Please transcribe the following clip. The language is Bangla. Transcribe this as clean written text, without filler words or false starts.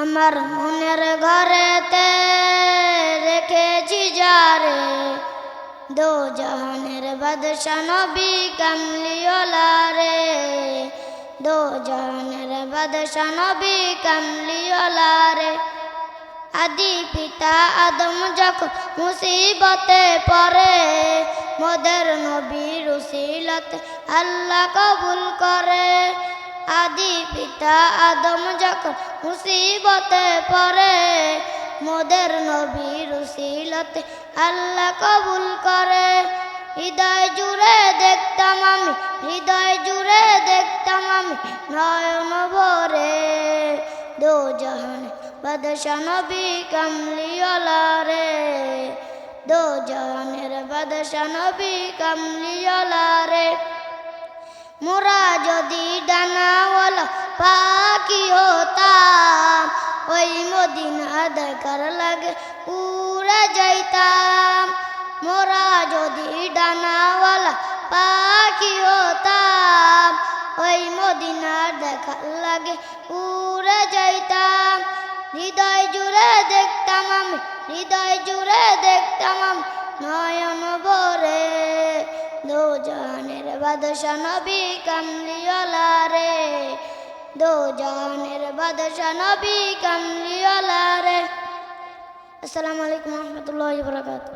আমার মনের ঘরেতে রেখেছি যারে, দো জাহানের বাদশা নবী কামলিওয়ালা রে, দো জাহানের বাদশা নবী কামলিওয়ালা রে। আদি পিতা আদম যখন মুসিবতে পড়ে, মোদের নবীর উসিলতে আল্লাহ কবুল করে। আদি পিতা আদম যখন মুসিবতে পড়ে, মোদের নবীর উসিলতে আল্লাহ কবুল করে। হৃদয় জুড়ে দেখতাম আমি, হৃদয় জুড়ে দেখতাম আমি নয়ন ভরে, দো জাহান বাদশা নবী কামলিওয়ালা রে, দো জাহানের বাদশা নবী কামলিওয়ালা রে। মোরা যদি ডানাওয়ালা পাখি হতাম, ওই মদিনা দেখার লাগে উড়ে যাইতাম। মোরা যদি ডানাওয়ালা পাখি হতাম, ওই মদিনা দেখার লাগে উড়ে যাইতাম। হৃদয় জুড়ে দেখতাম আমি, হৃদয় জুড়ে দেখতাম আমি নয়ন ভরে, দো জাহানের বাদশা নবী কামলিওয়ালা রে, দো জাহানের বাদশা নবী কামলিওয়ালা রে। আসসালামু আলাইকুম ওয়া রাহমাতুল্লাহি ওয়া বারাকাতুহু।